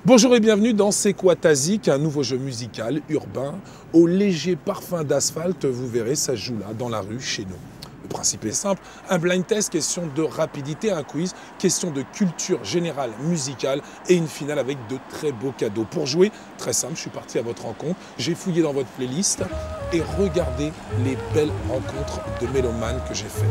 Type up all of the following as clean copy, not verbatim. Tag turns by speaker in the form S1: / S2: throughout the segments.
S1: Bonjour et bienvenue dans C'est quoi Tazik, un nouveau jeu musical urbain au léger parfum d'asphalte. Vous verrez, ça se joue là, dans la rue, chez nous. Le principe est simple, un blind test, question de rapidité, un quiz, question de culture générale musicale et une finale avec de très beaux cadeaux. Pour jouer, très simple, je suis parti à votre rencontre, j'ai fouillé dans votre playlist et regardez les belles rencontres de mélomanes que j'ai faites.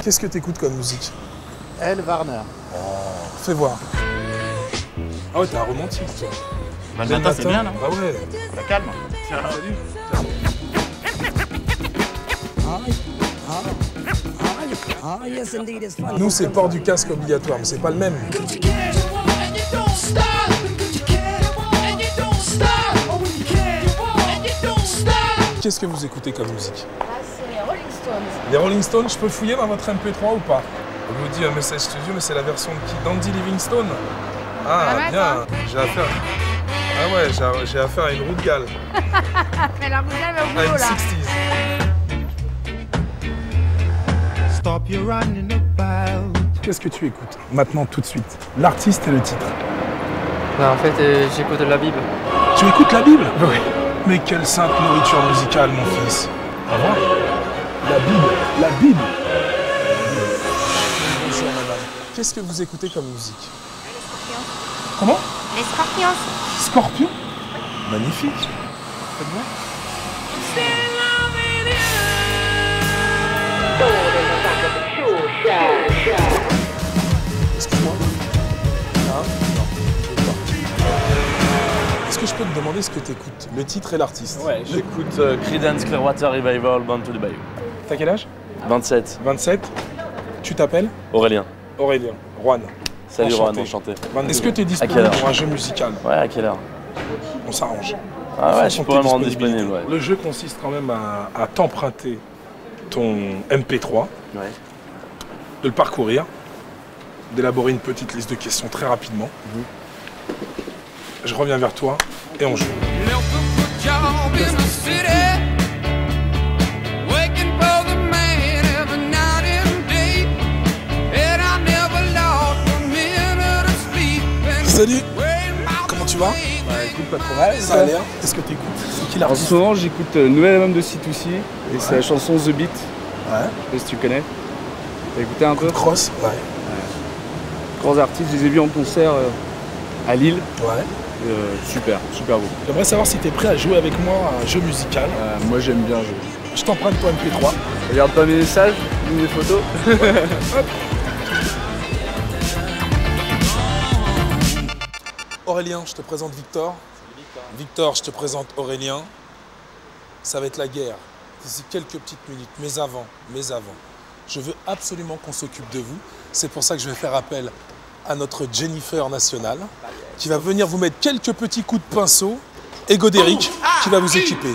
S1: Qu'est-ce que tu écoutes comme musique?
S2: Elle, Warner.
S1: Oh, fais voir. Ah ouais, t'es un romantique, toi.
S3: Bah, le matin, c'est bien, non?
S1: Ah ouais.
S3: Bah, calme.
S1: Tiens, salut. Nous, c'est port du casque obligatoire, mais c'est pas le même. Qu'est-ce que vous écoutez comme musique?
S4: C'est Rolling Stones.
S1: Les Rolling Stones, je peux fouiller dans votre MP3 ou pas? On vous dit un message studio, mais c'est la version de qui? D'Andy Livingstone? Ah, bien. J'ai affaire. Ah ouais, j'ai affaire à une roue de gale.
S4: Mais la roue elle va au
S1: À
S4: boulot
S1: une
S4: là.
S1: 60s. Qu'est-ce que tu écoutes maintenant, tout de suite? L'artiste et le titre.
S5: Bah, en fait, j'écoute de la Bible.
S1: Tu écoutes la Bible? Oui. Mais quelle sainte nourriture musicale, mon fils. Ah bon? La Bible, la Bible. Bonjour, madame. Qu'est-ce que vous écoutez comme musique? Comment?
S4: Les Scorpions.
S1: Scorpion? Magnifique. Faites-moi. Excuse-moi. Ah, non, je veux pas. Est-ce que je peux te demander ce que tu écoutes? Le titre et l'artiste?
S3: Ouais, j'écoute Creedence Clearwater Revival, Born to the Bayou.
S1: T'as quel âge?
S3: 27.
S1: 27. Tu t'appelles?
S3: Aurélien.
S1: Aurélien. Juan.
S3: Salut
S1: Enchanté.
S3: Rohan, enchanté.
S1: Est-ce que tu es
S3: À quelle
S1: disponible
S3: heure?
S1: pour un jeu musical?
S3: Ouais, à quelle heure?
S1: On s'arrange.
S3: Ah ouais, je
S1: Fonction de
S3: pourrais
S1: tes
S3: me rendre
S1: disponibilités.
S3: disponible, ouais.
S1: Le jeu consiste quand même à t'emprunter ton MP3,
S3: Ouais.
S1: de le parcourir, d'élaborer une petite liste de questions très rapidement. Je reviens vers toi et on joue. Salut, comment tu vas?
S2: Bah écoute, pas trop mal.
S1: Ça a l'air. Qu'est-ce que tu écoutes? C'est qui
S2: En
S1: l'artiste?
S2: ce moment, j'écoute le nouvel album de C2C et c'est la chanson The Beat.
S1: Ouais.
S2: Je sais pas si tu connais. T'as écouté un peu?
S1: Cross? Ouais.
S2: Grands artistes, je les ai vus en concert à Lille.
S1: Ouais.
S2: Super beau.
S1: J'aimerais savoir si tu es prêt à jouer avec moi à un jeu musical.
S2: Moi j'aime bien jouer.
S1: Je t'emprunte ton MP3.
S2: Regarde pas mes messages, ni mes photos.
S1: Hop. Aurélien, je te présente Victor. Victor, je te présente Aurélien. Ça va être la guerre. D'ici quelques petites minutes, mais avant, je veux absolument qu'on s'occupe de vous. C'est pour ça que je vais faire appel à notre Jennifer nationale, qui va venir vous mettre quelques petits coups de pinceau, et Godéric, qui va vous équiper.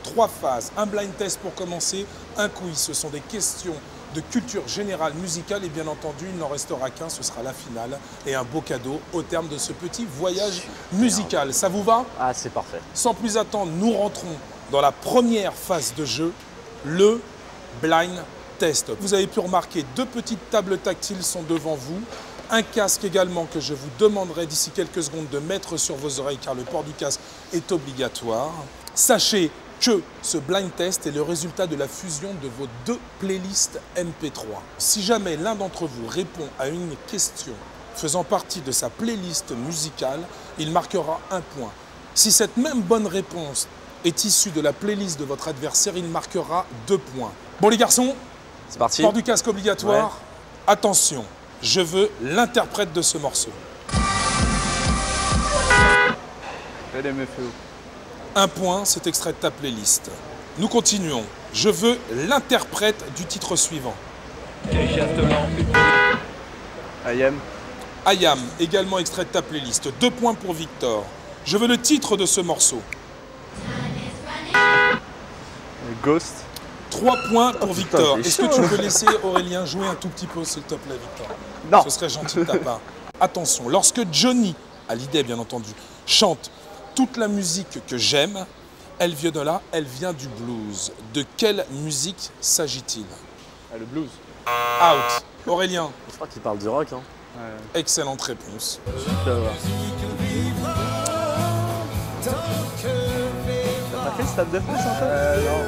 S1: Trois phases, un blind test pour commencer, un quiz, ce sont des questions de culture générale musicale et bien entendu, il n'en restera qu'un, ce sera la finale et un beau cadeau au terme de ce petit voyage musical. Ça vous va?
S5: Ah, c'est parfait.
S1: Sans plus attendre, nous rentrons dans la première phase de jeu, le blind test. Vous avez pu remarquer, deux petites tables tactiles sont devant vous, un casque également que je vous demanderai d'ici quelques secondes de mettre sur vos oreilles car le port du casque est obligatoire. Sachez que ce blind test est le résultat de la fusion de vos deux playlists MP3. Si jamais l'un d'entre vous répond à une question faisant partie de sa playlist musicale, il marquera un point. Si cette même bonne réponse est issue de la playlist de votre adversaire, il marquera 2 points. Bon les garçons,
S5: C'est parti.
S1: port du casque obligatoire.
S5: Ouais.
S1: Attention, je veux l'interprète de ce morceau.
S2: LMFAO.
S1: 1 point, c'est extrait de ta playlist. Nous continuons. Je veux l'interprète du titre suivant.
S2: IAM.
S1: IAM, également extrait de ta playlist. 2 points pour Victor. Je veux le titre de ce morceau.
S2: Ghost.
S1: 3 points pour Victor.
S2: t'es
S1: Est-ce que
S2: chaud.
S1: tu peux laisser Aurélien jouer un tout petit peu, s'il te plaît, Victor?
S2: Non.
S1: Ce serait gentil de ta part. Attention, lorsque Johnny, Hallyday bien entendu, chante « Toute la musique que j'aime », elle vient de là, elle vient du blues. De quelle musique s'agit-il?
S2: Ah, le blues.
S1: Out. Aurélien,
S3: Je crois qu'il parle du rock. Hein.
S2: Ouais.
S1: excellente réponse.
S2: Ça va. T'as fait le stade de France un peu? Non.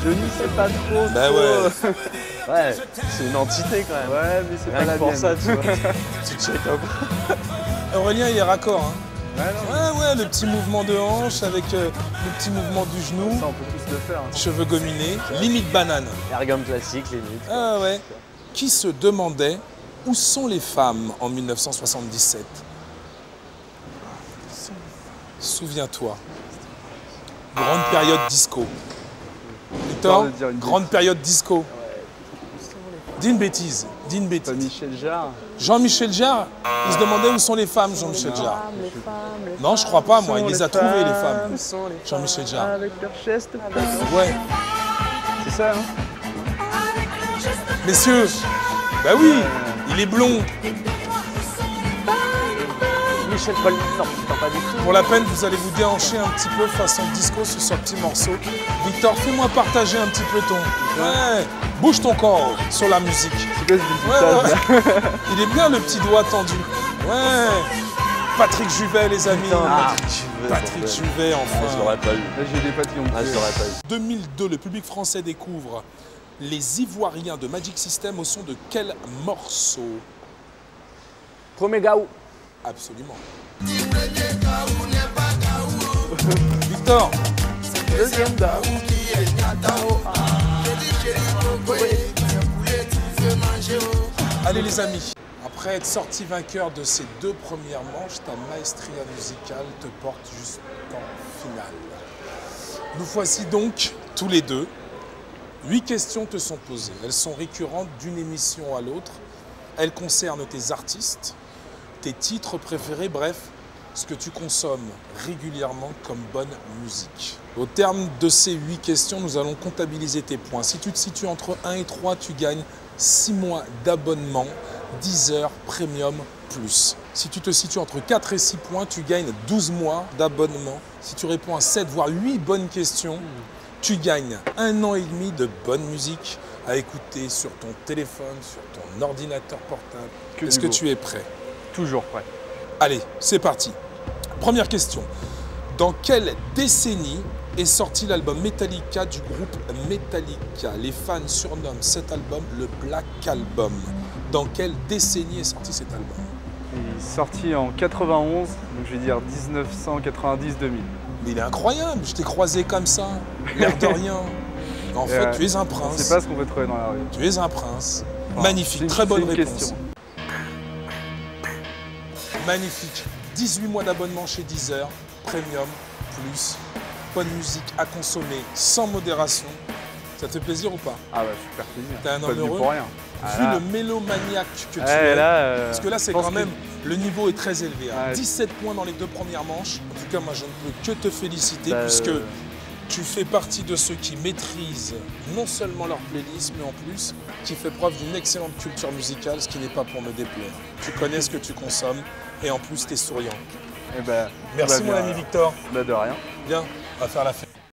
S2: Johnny, c'est pas trop.
S1: Bah
S2: trop.
S1: ouais.
S3: Ouais, c'est une entité quand même.
S2: Ouais, mais c'est
S3: Rien
S2: pas
S3: que
S2: la
S3: pour
S2: mienne.
S3: ça, tu vois.
S1: Tu check up. Aurélien, il est raccord. Hein. Ouais, le petit mouvement de hanche avec le petit mouvement du genou,
S2: Ça, on peut tous le faire. Hein.
S1: cheveux gominés, limite banane.
S3: Ergomme classique, limite.
S1: Ah ouais. Qui se demandait où sont les femmes en 1977? Souviens-toi. Grande période disco. Victor,
S2: de dire une
S1: grande période disco. Dis une bêtise. Dis une
S2: Pas
S1: bêtise.
S2: Michel Jarre.
S1: Jean-Michel Jarre, il se demandait où sont les femmes, Jean-Michel Jarre. Non, je crois pas, moi. Il les a trouvées, les femmes. Jean-Michel Jarre.
S2: Avec leur chest.
S1: Ouais.
S2: C'est ça, hein?
S1: Messieurs, bah oui, il est blond.
S3: Michel Paul, non, pas du tout.
S1: Pour la peine, vous allez vous déhancher un petit peu façon disco sur ce petit morceau. Victor, fais-moi partager un petit peu ton... Ouais, bouge ton corps sur la musique.
S2: C'est quoi ce
S1: Ouais,
S2: visitage là?
S1: Il est bien le petit doigt tendu. Ouais. Patrick Juvet, les amis. Patrick Juvet,
S3: Ah, je
S1: enfin.
S3: l'aurais pas eu.
S2: Là, j'ai des papillons.
S3: Ah, je l'aurais pas eu.
S1: 2002, le public français découvre les Ivoiriens de Magic System au son de quel morceau?
S3: Premier Gaou.
S1: Absolument. Victor,
S3: Deuxième Gaou.
S1: allez les amis, après être sorti vainqueur de ces 2 premières manches, ta maestria musicale te porte jusqu'en finale. Nous voici donc tous les deux. 8 questions te sont posées. Elles sont récurrentes d'une émission à l'autre. Elles concernent tes artistes, tes titres préférés, bref, ce que tu consommes régulièrement comme bonne musique. Au terme de ces 8 questions, nous allons comptabiliser tes points. Si tu te situes entre 1 et 3, tu gagnes 6 mois d'abonnement, 10 heures premium plus. Si tu te situes entre 4 et 6 points, tu gagnes 12 mois d'abonnement. Si tu réponds à 7 voire 8 bonnes questions, tu gagnes 1 an et demi de bonne musique à écouter sur ton téléphone, sur ton ordinateur portable.
S2: Que
S1: Est-ce
S2: du
S1: que
S2: beau.
S1: tu es prêt?
S2: Toujours prêt.
S1: Allez, c'est parti. Première question. Dans quelle décennie est sorti l'album Metallica du groupe Metallica? Les fans surnomment cet album le Black Album. Dans quelle décennie est sorti cet album?
S2: Il est sorti en 91, donc je vais dire 1990-2000.
S1: Mais il est incroyable, je t'ai croisé comme ça, l'air de rien. En fait, tu es un
S2: On
S1: prince.
S2: sait pas ce qu'on peut trouver dans la rue.
S1: Tu es un prince.
S2: Enfin,
S1: Magnifique,
S2: c'est une-
S1: très bonne
S2: c'est une
S1: réponse.
S2: question.
S1: Magnifique. 18 mois d'abonnement chez Deezer, Premium, plus. Bonne musique à consommer sans modération. Ça te fait plaisir ou pas?
S2: Ah bah super plaisir.
S1: T'es un
S2: Pas
S1: homme
S2: venu
S1: heureux.
S2: pour rien.
S1: Vu
S2: Ah,
S1: le mélomaniaque que tu
S2: ouais,
S1: es,
S2: là,
S1: parce que là c'est
S2: je pense
S1: quand
S2: que-
S1: même, le niveau est très élevé. Hein.
S2: Ouais.
S1: 17 points dans les 2 premières manches. En tout cas, moi je ne peux que te féliciter
S2: Bah,
S1: puisque tu fais partie de ceux qui maîtrisent non seulement leur playlist, mais en plus qui fait preuve d'une excellente culture musicale, ce qui n'est pas pour me déplaire. Tu connais ce que tu consommes et en plus tu es souriant.
S2: eh ben,
S1: Merci
S2: bah,
S1: mon
S2: bien,
S1: ami Victor.
S2: bah, de rien.
S1: Viens, on va faire la fête.